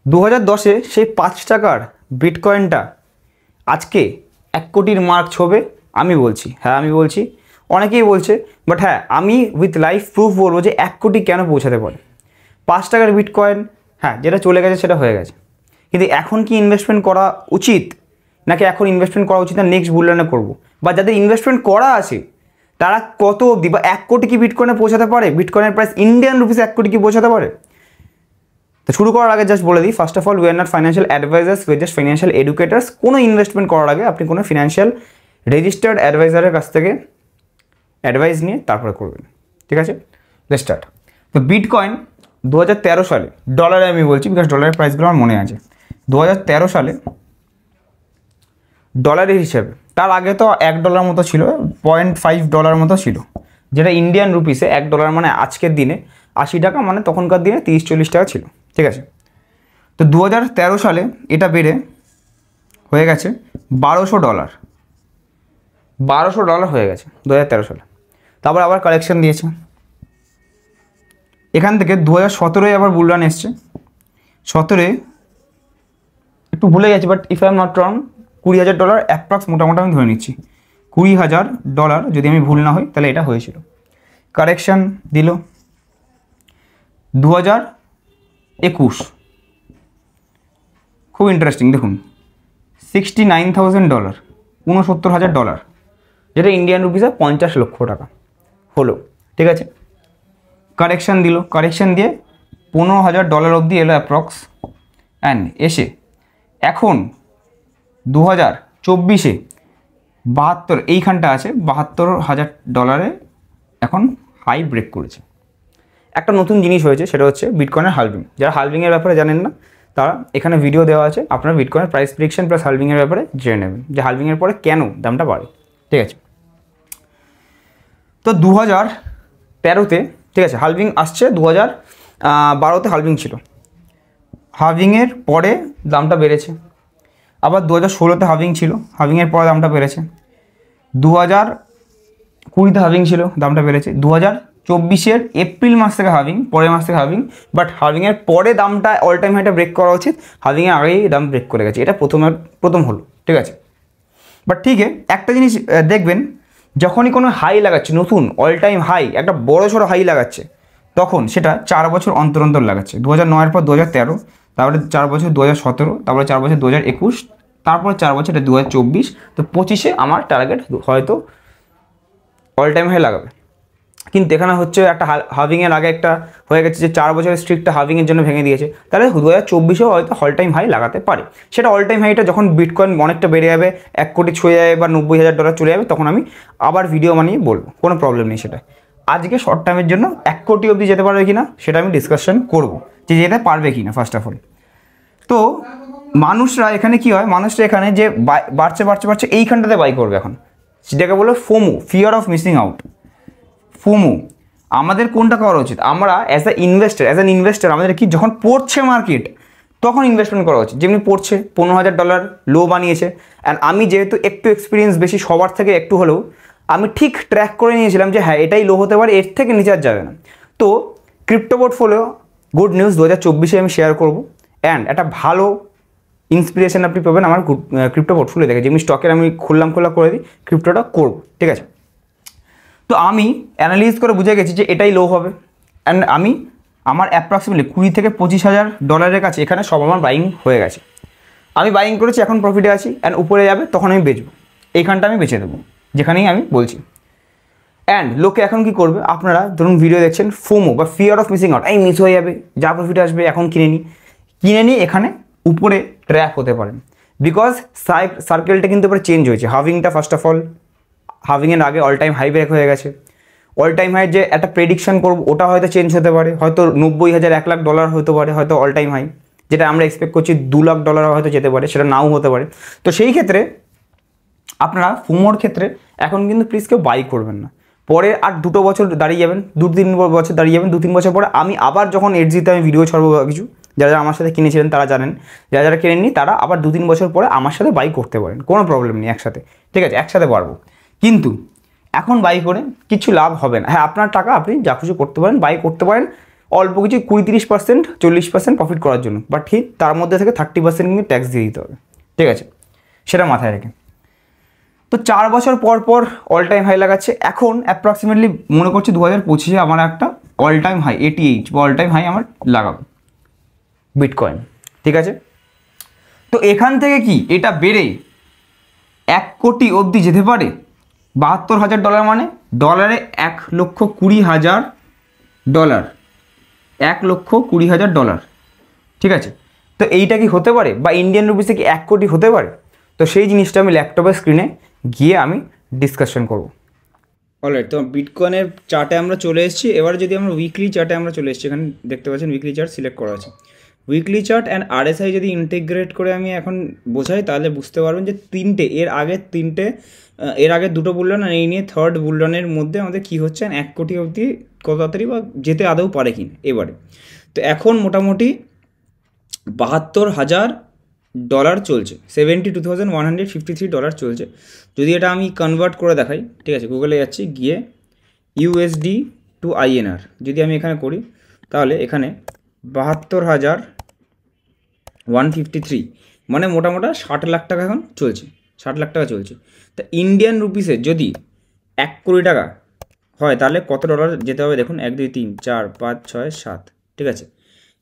2010-এ সেই 5 টাকার বিটকয়েনটা আজকে 1 কোটির মার্ক ছোঁবে। আমি বলছি, হ্যাঁ আমি বলছি, অনেকেই বলছে, বাট হ্যাঁ আমি উইথ লাইফ প্রুফ বলবো যে 1 কোটি কেন পৌঁছাতে পারে। 5 টাকার বিটকয়েন, হ্যাঁ যেটা চলে গেছে সেটা হয়ে গেছে, কিন্তু এখন কি ইনভেস্টমেন্ট করা উচিত, নাকি এখন ইনভেস্টমেন্ট করা উচিত না নেক্সট বুলরানে করবো, বা যাদের ইনভেস্টমেন্ট করা আছে তারা কত অবধি, বা 1 কোটি কি বিটকয়েনে পৌঁছাতে পারে, বিটকয়েনের প্রাইস ইন্ডিয়ান রুপিসে 1 কোটি কি পৌঁছাতে পারে। তো শুরু করার আগে জাস্ট বলে দিই, first of all we are not financial advisers, we are just financial educators. কোনো ইনভেস্টমেন্ট করার আগে আপনি কোনো ফিনান্সিয়াল রেজিস্টার্ড অ্যাডভাইজারের কাছ থেকে অ্যাডভাইস নিয়ে তারপরে করবেন, ঠিক আছে। Let's start. তো বিটকয়েন 2013 সালে, ডলারে আমি বলছি বিকজ ডলারের প্রাইসগুলো আমার মনে আছে, 2013 সালে ডলারের হিসেবে, তার আগে তো $1 মতো ছিল, $0.5 মতো ছিল, যেটা ইন্ডিয়ান রুপিসে $1 মানে আজকের দিনে 80 টাকা, মানে তখনকার দিনে 30-40 টাকা ছিল, ঠিক আছে। তো 2013 সালে এটা বেড়ে হয়ে গেছে $1200, $1200 হয়ে গেছে 2013 সালে। তারপর আবার কালেকশন দিয়েছে, এখান থেকে 2017-এ আবার বুলরান এসছে। 17-এ একটু ভুলে গেছি, but if I am not wrong $20,000 approx, মোটামুটি আমি ধরে নিচ্ছি $20,000 যদি আমি ভুল না হই, তাহলে এটা হয়েছিল। কারেকশান দিল 2021, খুব ইন্টারেস্টিং, দেখুন $69,000, $69,000, যেটা ইন্ডিয়ান রুপিসে 50 লক্ষ টাকা হলো, ঠিক আছে। কারেকশান দিল, কারেকশান দিয়ে $15,000 অবধি এলো অ্যাপ্রক্স, অ্যান্ড এসে এখন 2024-এ 72, এইখানটা আছে $72,000 এখন হাই ব্রেক করেছে। একটা নতুন জিনিস হয়েছে, সেটা হচ্ছে বিটকয়েনের হালভিং। যারা হালভিংয়ের ব্যাপারে জানেন না তারা এখানে ভিডিও দেওয়া আছে, আপনার বিটকয়েনের প্রাইস প্রেডিকশন প্লাস হালভিংয়ের ব্যাপারে জেনে নেবেন যে হালভিংয়ের পরে কেন দামটা বাড়ে, ঠিক আছে। তো 2013-তে, ঠিক আছে, হালভিং আসছে, 2012-তে হালভিং ছিল, হালভিংয়ের পরে দামটা বেড়েছে। আবার 2016-তে হালভিং ছিল, হালভিংয়ের পরে দামটা বেড়েছে। 2020-তে হালভিং ছিল, দামটা বেড়েছে। 2024-এর এপ্রিল মাস থেকে হালভিং, পরের মাস থেকে হালভিং, বাট হালভিংয়ের পরে দামটা অল টাইম হাইটা ব্রেক করা উচিত, হালভিংয়ের আগেই দাম ব্রেক করে গেছে, এটা প্রথম হলো, ঠিক আছে। বাট ঠিক আছে, একটা জিনিস দেখবেন, যখনই কোনো হাই লাগাচ্ছে, নতুন অল টাইম হাই, একটা বড় সড়ো হাই লাগাচ্ছে, তখন সেটা 4 বছর অন্তর অন্তর লাগাচ্ছে। 2009-এর পর 2013, তারপরে 4 বছর 2017, তারপরে 4 বছর 2021, তারপরে 4 বছর এটা 2024। তো 25-এ আমার টার্গেট হয়তো অল টাইম হাই লাগাবে, কিন্তু এখানে হচ্ছে একটা হালভিংয়ের আগে একটা হয়ে গেছে যে 4 বছরের স্ট্রিকটা হালভিংয়ের জন্য ভেঙে দিয়েছে, তাহলে 2024-এও হয়তো অল টাইম হাই লাগাতে পারে। সেটা অল টাইম হাইটা যখন বিটকয়েন অনেকটা বেড়ে যাবে, 1 কোটি ছুঁয়ে যাবে বা $90,000 চলে যাবে, তখন আমি আবার ভিডিও বানিয়ে বলবো, কোনো প্রবলেম নেই। সেটা আজকে শর্ট টাইমের জন্য 1 কোটি অবধি যেতে পারবে কিনা সেটা আমি ডিসকাশন করবো, যে যেতে পারবে কিনা ফার্স্ট অফ অল। তো মানুষরা এখানে কি হয়, মানুষরা এখানে যে বাড়ছে এইখানটাতে বাই করবে এখন, সেটাকে বলে FOMO, fear of missing out, FOMO. আমাদের কোনটা করা উচিত, আমরা অ্যাজ অ্যান ইনভেস্টার আমাদের কি, যখন পড়ছে মার্কেট তখন ইনভেস্টমেন্ট করা উচিত। যেমনি পড়ছে $15,000 লো বানিয়েছে, অ্যান্ড আমি যেহেতু একটু এক্সপিরিয়েন্স বেশি সবার থেকে একটু হলেও, আমি ঠিক ট্র্যাক করে নিয়েছিলাম যে হ্যাঁ এটাই লো হতে পারে, এর থেকে নিচে আর যাবে না। তো ক্রিপ্টো পোর্টফোলিও গুড নিউজ 2024-এ আমি শেয়ার করবো, অ্যান্ড একটা ভালো ইন্সপিরেশন আপনি পাবেন আমার ক্রিপ্টো পোর্টফোলিও দেখে, যেমনি স্টকের আমি খোলা করে দিই, ক্রিপ্টোটা করবো, ঠিক আছে। তো আমি অ্যানালিজ করে বুঝে গেছি যে এটাই লো হবে, অ্যান্ড আমি আমার অ্যাপ্রক্সিমেটলি $20,000 থেকে $25,000 কাছে এখানে সব আমার বাইং হয়ে গেছে। আমি বাইং করেছি, এখন প্রফিটে আছি, অ্যান্ড উপরে যাবে তখন আমি বেচবো, এইখানটা আমি বেচে দেবো, যেখানেই আমি বলছি। অ্যান্ড লোকে এখন কি করবে, আপনারা ধরুন ভিডিও দেখছেন, ফোমো বা ফিয়ার অফ মিসিং আউট, এই মিস হয়ে যাবে, যা প্রফিটে আসবে এখন কিনে নিই, এখানে উপরে ট্র্যাক হতে পারেন, বিকজ সার্কেলটা কিন্তু এবার চেঞ্জ হয়েছে। হাভিংটা ফার্স্ট অফ অল, হাভিংয়ের আগে অল টাইম হাই ব্রেক হয়ে গেছে, অল টাইম হাই যে একটা প্রেডিকশন করবো ওটা হয়তো চেঞ্জ হতে পারে, হয়তো $90,000 $1 লাখ হতে পারে, হয়তো অল টাইম হাই যেটা আমরা এক্সপেক্ট করছি $2 লাখ হয়তো যেতে পারে, সেটা নাও হতে পারে। তো সেই ক্ষেত্রে আপনারা ফোমোর ক্ষেত্রে এখন কিন্তু প্লিজ কেউ বাই করবেন না, পরে আর 2 বছর দাঁড়িয়ে যাবেন, 2-3 বছর দাঁড়িয়ে যাবেন, 2-3 বছর পরে আমি আবার যখন এডজিতে আমি ভিডিও ছাড়বো বা কিছু, যারা আমার সাথে কিনেছিলেন তারা জানেন, যারা কেনেননি তারা আবার 2-3 বছর পরে আমার সাথে বাই করতে পারেন, কোনো প্রবলেম নেই, একসাথে, ঠিক আছে, একসাথে পারবো। কিন্তু এখন বাই করে কিছু লাভ হবে না। হ্যাঁ আপনার টাকা আপনি যা কিছু করতে পারেন, বাই করতে পারেন, অল্প কিছু 20-30%, 40% প্রফিট করার জন্য, বাট ঠিক তার মধ্যে থেকে 30% কিন্তু ট্যাক্স দিয়ে দিতে হবে, ঠিক আছে, সেটা মাথায় রেখে। তো 4 বছর পর পর অল টাইম হাই লাগাচ্ছে। এখন অ্যাপ্রক্সিমেটলি মনে করছি 2025-এ আমার একটা অল টাইম হাই 88 বা অল টাইম হাই আমার লাগাবো বিটকয়েন, ঠিক আছে। তো এখান থেকে কি এটা বেড়ে 1 কোটি অবধি যেতে পারে। $72,000 মানে ডলারে $1,20,000, $1,20,000, ঠিক আছে। তো এইটা কি হতে পারে, বা ইন্ডিয়ান রুপিসে কি 1 কোটি হতে পারে? তো সেই জিনিসটা আমি ল্যাপটপের স্ক্রিনে গিয়ে আমি ডিসকাশন করব। অলরাইট, তো বিটকয়েনের চার্টে আমরা চলে এসেছি। এবার যদি আমরা উইকলি চার্টে আমরা চলে এসেছি, এখানে দেখতে পাচ্ছেন উইকলি চার্ট সিলেক্ট করা আছে। উইকলি চার্ট অ্যান্ড আরএসআই যদি ইন্টিগ্রেট করে আমি এখন বোঝাই, তাহলে বুঝতে পারবেন যে এর আগে দুটো বুলডন আর এই নিয়ে থার্ড বুলডনের মধ্যে আমাদের কী হচ্ছে, 1 কোটি অবধি কত তাড়াতাড়ি বা যেতে আদৌ পারে কিনা এবারে। তো এখন মোটামুটি $72,000 চলছে, $72,153 চলছে। যদি এটা আমি কনভার্ট করে দেখাই, ঠিক আছে, গুগলে যাচ্ছি, গিয়ে ইউএসডি টু আইএনআর যদি আমি এখানে করি, তাহলে এখানে 72,153 মানে মোটামোটা 60 লাখ টাকা এখন চলছে, 60 লাখ টাকা চলছে। তা ইন্ডিয়ান রুপিসে যদি 1 কোটি টাকা হয়, তাহলে কত ডলার যেতে হবে দেখুন, 1 2 3 4 5 6 7, ঠিক আছে,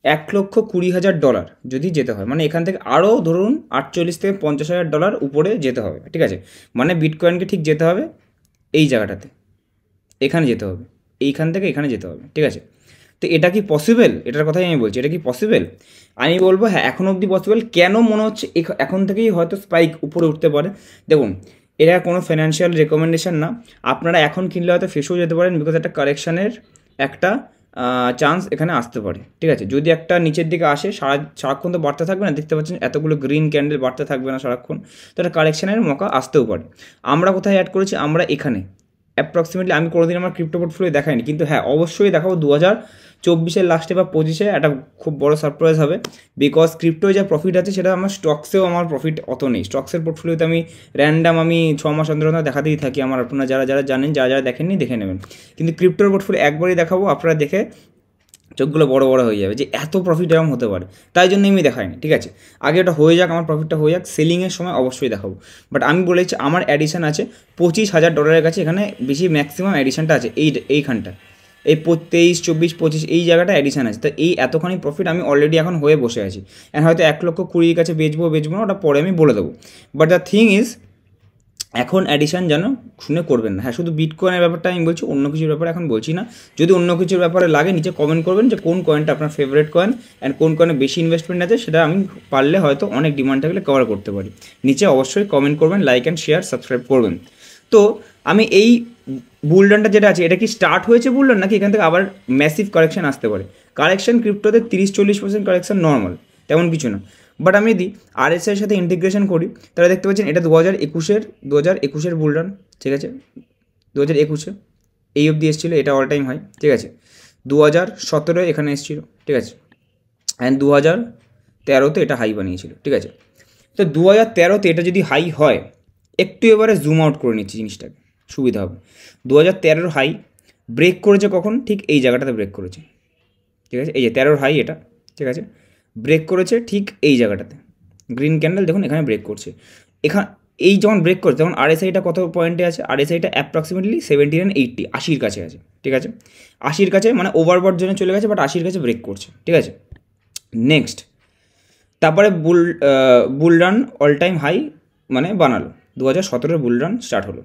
$1,20,000 যদি যেতে হয়, মানে এখান থেকে আরও ধরুন $48,000-50,000 উপরে যেতে হবে, ঠিক আছে। মানে বিটকয়েনকে ঠিক যেতে হবে এই জায়গাটাতে, এখানে যেতে হবে, এইখান থেকে এখানে যেতে হবে, ঠিক আছে। তো এটা কি পসিবল? এটার কথাই আমি বলছি, এটা কি পসিবল? আমি বলবো হ্যাঁ, এখন অবধি পসিবল। কেন মনে হচ্ছে এখন থেকেই হয়তো স্পাইক উপরে উঠতে পারে? দেখুন, এটা কোনো ফিনান্সিয়াল রেকমেন্ডেশন না। আপনারা এখন কিনলে হয়তো ফেসেও যেতে পারেন, বিকজ একটা কারেকশানের একটা চান্স এখানে আসতে পারে, ঠিক আছে। যদি একটা নিচের দিকে আসে, সারাক্ষণ তো বাড়তে থাকবে না, দেখতে পাচ্ছেন এতগুলো গ্রিন ক্যান্ডেল বাড়তে থাকবে না সারাক্ষণ, তো একটা কারেকশানের মৌকা আসতেও পারে। আমরা কোথায় অ্যাড করেছি? আমরা এখানে অ্যাপ্রক্সিমেটলি, আমি কোনোদিন আমার ক্রিপ্টো পোর্টফোলিও দেখাইনি, কিন্তু হ্যাঁ অবশ্যই দেখাবো 2024-এর লাস্টে বা 25-এ একটা খুব বড় সারপ্রাইজ হবে। বিকজ ক্রিপ্টোয় যা প্রফিট আছে সেটা আমার স্টকসেও আমার প্রফিট অত নেই। স্টকসের পোর্টফোলিওতে আমি র্যান্ডাম 6 মাস অন্তর দেখাতেই থাকি আমার, আপনারা যারা জানেন, যারা দেখেননি দেখে নেবেন। কিন্তু ক্রিপ্টোর পোর্টফোলিও একবারই দেখাবো, আপনারা দেখে চোখগুলো বড় বড় হয়ে যাবে যে এত প্রফিট এরকম হতে পারে, তাই জন্য আমি দেখাইনি, ঠিক আছে। আগে ওটা হয়ে যাক, আমার প্রফিটটা হয়ে যাক, সেলিংয়ের সময় অবশ্যই দেখাবো। বাট আমি বলেছি আমার অ্যাডিশন আছে $25,000 কাছে, এখানে বেশি ম্যাক্সিমাম অ্যাডিশনটা আছে এইখানটা, এই 23, 24, 25 এই জায়গাটা অ্যাডিশন আছে। তো এই এতখানি প্রফিট আমি অলরেডি এখন হয়ে বসে আছি, অ্যান্ড হয়তো 1,20,000 কাছে বেচবো না, ওটা পরে আমি বলে দেবো। বাট দ্য থিং ইজ, এখন অ্যাডিশন যেন শুনে করবেন না। হ্যাঁ, শুধু বিটকয়েনের ব্যাপারটা আমি বলছি, অন্য কিছুর ব্যাপারে এখন বলছি না। যদি অন্য কিছুর ব্যাপারে লাগে নিচে কমেন্ট করবেন যে কোন কয়েনটা আপনার ফেভারিট কয়েন অ্যান্ড কোন কয়েনে বেশি ইনভেস্টমেন্ট আছে, সেটা আমি পারলে হয়তো অনেক ডিমান্ড থাকলে কভার করতে পারি। নিচে অবশ্যই কমেন্ট করবেন, লাইক অ্যান্ড শেয়ার, সাবস্ক্রাইব করবেন। তো আমি এই বুলডনটা যেটা আছে, এটা কি স্টার্ট হয়েছে বুলডন, নাকি এখান থেকে আবার ম্যাসিভ কারেকশন আসতে পারে? কারেকশন ক্রিপ্টোতে 30-40% কারেকশন নর্মাল, তেমন কিছু না। বাট আমি যদি আরএসআইয়ের সাথে ইন্টিগ্রেশন করি, তাহলে দেখতে পাচ্ছেন এটা 2021-এর বুলডন, ঠিক আছে। 2021-এ এই অবধি এসেছিলো, এটা অল টাইম হাই, ঠিক আছে। 2017-এ এখানে এসেছিলো, ঠিক আছে, অ্যান্ড 2013-তে এটা হাই বানিয়েছিল, ঠিক আছে। তো 2013-তে এটা যদি হাই হয়, একটু এবারে জুম আউট করে নিচ্ছি জিনিসটাকে, সুবিধা হবে। 2013-এর হাই ব্রেক করেছে কখন? ঠিক এই জায়গাটাতে ব্রেক করেছে, ঠিক আছে। এই যে 13-এর হাই এটা, ঠিক আছে, ব্রেক করেছে ঠিক এই জায়গাটাতে, গ্রিন ক্যান্ডেল দেখুন এখানে ব্রেক করছে। এই যখন ব্রেক করছে তখন আরএসআইটা কত পয়েন্টে আছে? আরএসআইটা অ্যাপ্রক্সিমেটলি 79-80, 80-র কাছে আছে, ঠিক আছে। 80-র কাছে মানে ওভারবট জোনে চলে গেছে, বাট 80-র কাছে ব্রেক করছে, ঠিক আছে। নেক্সট, তারপরে বুলরান অল টাইম হাই মানে বানালো, 2017-এর বুলরান স্টার্ট হলো।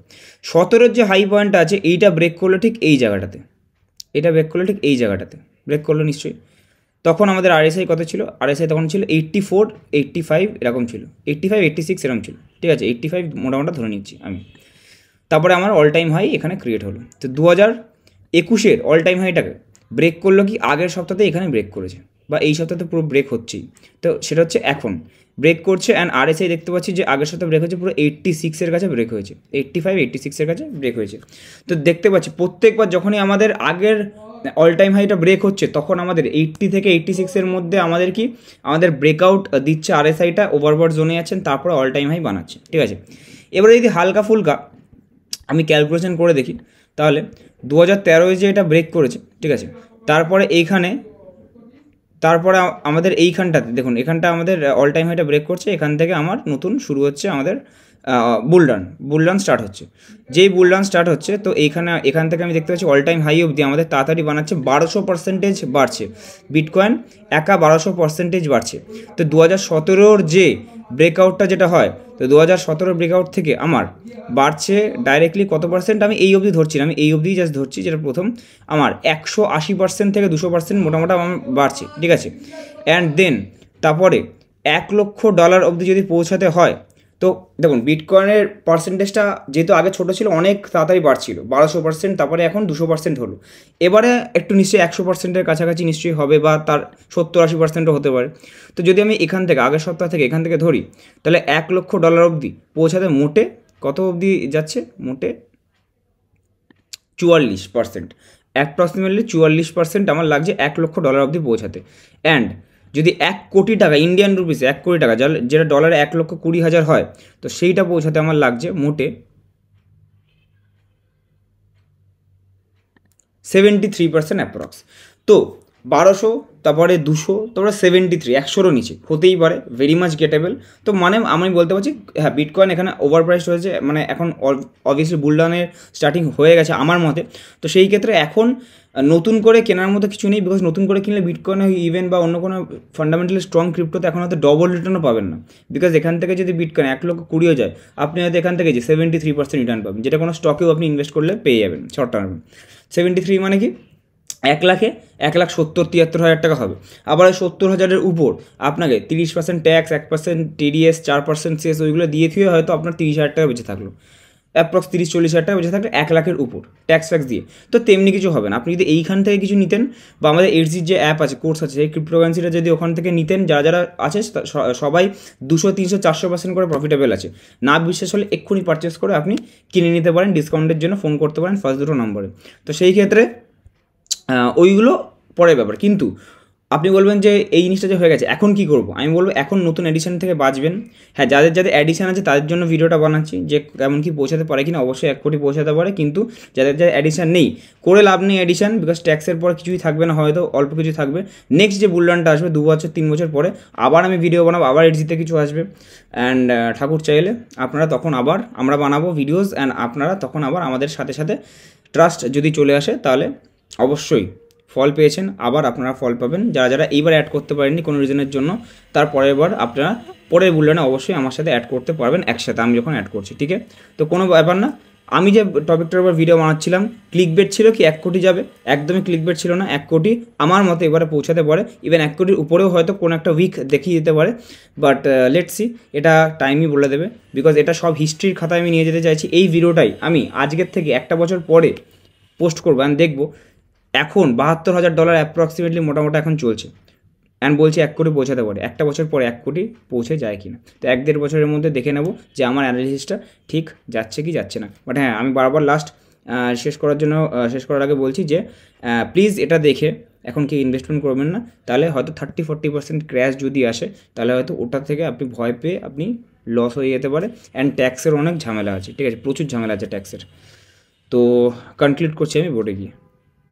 17-এর যে হাই পয়েন্টটা আছে, এইটা ব্রেক করলো ঠিক এই জায়গাটাতে, ব্রেক করলো নিশ্চয়ই। তখন আমাদের আরএসআই কত ছিল? আরএসআই তখন ছিল 84, 85 এরকম ছিল, 85, 86 এরকম ছিল, ঠিক আছে। 85 মোটামোটা ধরে নিচ্ছি আমি। তারপরে আমার অল টাইম হাই এখানে ক্রিয়েট হলো। তো 2021-এর অল টাইম হাইটাকে ব্রেক করলো কি আগের সপ্তাহতে এখানে ব্রেক করেছে, বা এই সপ্তাহে পুরো ব্রেক হচ্ছেই। তো সেটা হচ্ছে এখন ব্রেক করছে, অ্যান্ড আরএসআই দেখতে পাচ্ছি যে আগের সপ্তাহে ব্রেক হয়েছে, পুরো 86-এর কাছে ব্রেক হয়েছে, 85, 86-এর কাছে ব্রেক হয়েছে। তো দেখতে পাচ্ছি প্রত্যেকবার যখনই আমাদের আগের অল টাইম হাইটা ব্রেক হচ্ছে, তখন আমাদের 80 থেকে 86-এর মধ্যে আমাদের ব্রেকআউট দিচ্ছে আরএসআইটা, ওভারবট জোনে আছেন, তারপরে অল টাইম হাই বানাচ্ছে, ঠিক আছে। এবারে যদি হালকা ফুলকা আমি ক্যালকুলেশন করে দেখি, তাহলে 2013-এ যে এটা ব্রেক করেছে, ঠিক আছে, তারপরে এইখানে তারপরে আমাদের এইখানটাতে দেখুন, এখানটা আমাদের অল টাইম হাইটা ব্রেক করছে, এখান থেকে আমার নতুন শুরু হচ্ছে আমাদের বুলডান স্টার্ট হচ্ছে। যেই বুলডান স্টার্ট হচ্ছে তো এখান থেকে আমি দেখতে পাচ্ছি অল টাইম হাই অবধি আমাদের তাড়াতাড়ি বানাচ্ছে, 1200% বাড়ছে বিটকয়েন, 1200% বাড়ছে। তো 2017-র যে ব্রেকআউটটা যেটা হয়, তো 2017 ব্রেকআউট থেকে আমার বাড়ছে ডাইরেক্টলি কত পার্সেন্ট আমি এই অবধি ধরছি না, আমি এই অবধি জাস্ট ধরছি, যেটা প্রথম আমার 180% থেকে 200% মোটামুটি আমার বাড়ছে, ঠিক আছে। অ্যান্ড দেন তারপরে $1,00,000 অবধি যদি পৌঁছাতে হয়, তো দেখুন বিটকয়েনের পার্সেন্টেজটা যেহেতু আগে ছোটো ছিল অনেক তাড়াতাড়ি বাড়ছিল, 1200%, তারপরে এখন 200% হলো। এবারে একটু নিশ্চয়ই 100%-এর কাছাকাছি নিশ্চয়ই হবে, বা তার 70-80%ও হতে পারে। তো যদি আমি এখান থেকে আগের সপ্তাহ থেকে এখান থেকে ধরি, তাহলে $1,00,000 অবধি পৌঁছাতে মোটে কত অবধি যাচ্ছে, মোটে 44%, অ্যাপ্রক্সিমেটলি 44% আমার লাগছে $1,00,000 অবধি পৌঁছাতে। অ্যান্ড যদি 1 কোটি টাকা ইন্ডিয়ান রুপিসে 1 কোটি টাকা, যেটা ডলারে 1,20,000 হয়, তো সেইটা পৌঁছাতে আমার লাগছে মোটে 73% অ্যাপ্রক্স। তো 1200, তারপরে 200, তারপরে 73, 100-রও নিচে হতেই পারে, ভেরি মাচ গেটেবল। তো মানে আমি বলতে পারছি হ্যাঁ বিটকয়েন এখানে ওভার প্রাইস হয়েছে, মানে এখন অবভিয়াসলি বুলডানের স্টার্টিং হয়ে গেছে আমার মতে। তো সেই ক্ষেত্রে এখন নতুন করে কেনার মতো কিছু নেই, বিকজ নতুন করে কিনলে বিটকয়েন ইভেন বা অন্য কোনো ফান্ডামেন্টালি স্ট্রং ক্রিপ্টোতে এখন হয়তো ডবল রিটার্নও পাবেন না, বিকজ এখান থেকে যদি বিটকয়েন 1,20,000 যায়, আপনি হয়তো এখান থেকে যে 73% রিটার্ন পাবেন, যেটা কোনো স্টকেও আপনি ইনভেস্ট করলে পেয়ে যাবেন শর্ট টার্মে। 73 মানে কি 1,70,73,000 টাকা হবে। আবার ওই 70,000-এর উপর আপনাকে 30% ট্যাক্স, 1% TDS, 4% সেস ওইগুলো দিয়ে থুয়ে হয়তো আপনার 30,000 টাকা বেঁচে থাকলো, অ্যাপ্রক্স 30-40,000 টাকা বেঁচে থাকলে 1,00,000-এর উপর ট্যাক্স ফ্যাক্স দিয়ে। তো তেমনি কিছু হবে না। আপনি যদি এইখান থেকে কিছু নিতেন, বা আমাদের এডজির যে অ্যাপ আছে, কোর্স আছে, সেই ক্রিপ্টোকারেন্সিটা যদি ওখান থেকে নিতেন, যারা আছে সবাই 200, 300, 400% করে প্রফিটেবল আছে। না বিশ্বাস হলে এক্ষুনি পারচেস করে আপনি কিনে নিতে পারেন, ডিসকাউন্টের জন্য ফোন করতে পারেন ফার্স্ট দুটো নম্বরে। তো সেই ক্ষেত্রে ওইগুলো পরের ব্যাপার। কিন্তু আপনি বলবেন যে এই জিনিসটা যে হয়ে গেছে এখন কী করবো, আমি বলবো এখন নতুন এডিশন থেকে বাঁচবেন। হ্যাঁ, যাদের এডিশন আছে তাদের জন্য ভিডিওটা বানাচ্ছি, যে কেমন কি পৌঁছাতে পারে কিনা, অবশ্যই 1 কোটি পৌঁছাতে পারে। কিন্তু যাদের এডিশন নেই, করে লাভ নেই এডিশন, বিকজ ট্যাক্সের পর কিছুই থাকবে না, হয়তো অল্প কিছু থাকবে। নেক্সট যে বুলডানটা আসবে 2 বছর 3 বছর পরে, আবার আমি ভিডিও বানাবো, আবার এডিজিতে কিছু আসবে। অ্যান্ড ঠাকুর চাইলে আপনারা তখন আবার আমরা বানাবো ভিডিওস, অ্যান্ড আপনারা তখন আবার আমাদের সাথে সাথে ট্রাস্ট যদি চলে আসে, তাহলে অবশ্যই ফল পেয়েছেন, আবার আপনারা ফল পাবেন। যারা এইবার অ্যাড করতে পারেননি কোনো রিজনের জন্য, তার পরের বার আপনারা পরের বুলডানে অবশ্যই আমার সাথে অ্যাড করতে পারবেন একসাথে, আমি যখন অ্যাড করছি, ঠিক আছে। তো কোনো ব্যাপার না। আমি যে টপিকটার উপর ভিডিও বানাচ্ছিলাম, ক্লিক বেট ছিল কি 1 কোটি যাবে, একদমই ক্লিক বেট ছিল না। 1 কোটি আমার মতে এবারে পৌঁছাতে পারে, ইভেন 1 কোটির উপরেও হয়তো কোনো একটা উইক দেখিয়ে দিতে পারে, বাট লেটস সি, এটা টাইমই বলে দেবে। বিকজ এটা সব হিস্ট্রির খাতায় আমি নিয়ে যেতে চাইছি। এই ভিডিওটাই আমি আজকের থেকে 1টা বছর পরে পোস্ট করবো, অ্যান্ড দেখবো এখন $72,000 অ্যাপ্রক্সিমেটলি মোটামুটি এখন চলছে, অ্যান্ড বলছি 1 কোটি পৌঁছাতে পারে, 1টা বছর পরে 1 কোটি পৌঁছে যায় কি না। তো 1-1.5 বছরের মধ্যে দেখে নেব যে আমার অ্যানালিসিসটা ঠিক যাচ্ছে কি যাচ্ছে না। বাট হ্যাঁ, আমি বারবার শেষ করার আগে বলছি যে প্লিজ এটা দেখে এখন কি ইনভেস্টমেন্ট করবেন না, তাহলে হয়তো 30-40% ক্র্যাশ যদি আসে, তাহলে হয়তো ওটা থেকে আপনি ভয় পেয়ে আপনি লস হয়ে যেতে পারে। অ্যান্ড ট্যাক্সের অনেক ঝামেলা আছে, ঠিক আছে, প্রচুর ঝামেলা আছে ট্যাক্সের। তো কনক্লুড করছি আমি বোর্ডে গিয়ে।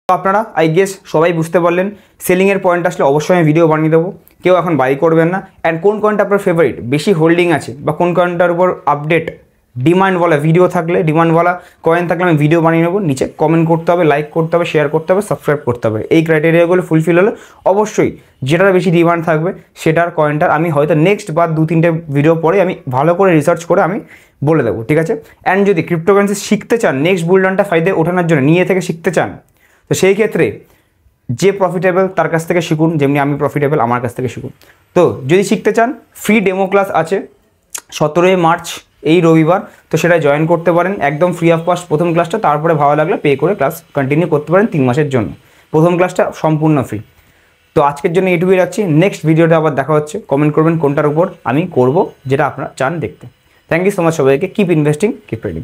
আপনারা আই গেস সবাই বুঝতে পারলেন, সেলিংয়ের পয়েন্ট আসলে অবশ্যই আমি ভিডিও বানিয়ে দেবো, কেউ এখন বাই করবেন না। অ্যান্ড কোন কয়েনটা আপনার ফেভারিট, বেশি হোল্ডিং আছে, বা কোন কয়েনটার উপর আপডেট ডিমান্ডওয়ালা ভিডিও থাকলে, ডিমান্ডওয়ালা কয়েন থাকলে আমি ভিডিও বানিয়ে নেবো। নিচে কমেন্ট করতে হবে, লাইক করতে হবে, শেয়ার করতে হবে, সাবস্ক্রাইব করতে হবে। এই ক্রাইটেরিয়াগুলো ফুলফিল হলে অবশ্যই যেটার বেশি ডিমান্ড থাকবে সেটার কয়েনটার আমি হয়তো নেক্সট বা 2-3টে ভিডিও পরে আমি ভালো করে রিসার্চ করে আমি বলে দেবো, ঠিক আছে। অ্যান্ড যদি ক্রিপ্টোকারেন্সি শিখতে চান, নেক্সট বুলডানটা ফায়দায় ওঠানোর জন্য নিয়ে থেকে শিখতে চান, তো সেই ক্ষেত্রে যে প্রফিটেবল তার কাছ থেকে শিখুন, যেমনি আমি প্রফিটেবল আমার কাছ থেকে শিখুন। তো যদি শিখতে চান, ফ্রি ডেমো ক্লাস আছে 17 মার্চ এই রবিবার, তো সেটা জয়েন করতে পারেন, একদম ফ্রি অফ কস্ট প্রথম ক্লাসটা, তারপরে ভালো লাগলে পে করে ক্লাস কন্টিনিউ করতে পারেন 3 মাসের জন্য। প্রথম ক্লাসটা সম্পূর্ণ ফ্রি। তো আজকের জন্য এইটুকুই রাখছি, নেক্সট ভিডিওটা আবার দেখা হচ্ছে। কমেন্ট করবেন কোনটার উপর আমি করব, যেটা আপনারা চান দেখতে। থ্যাংক ইউ সো মাচ সবাইকে। Keep investing, keep trading.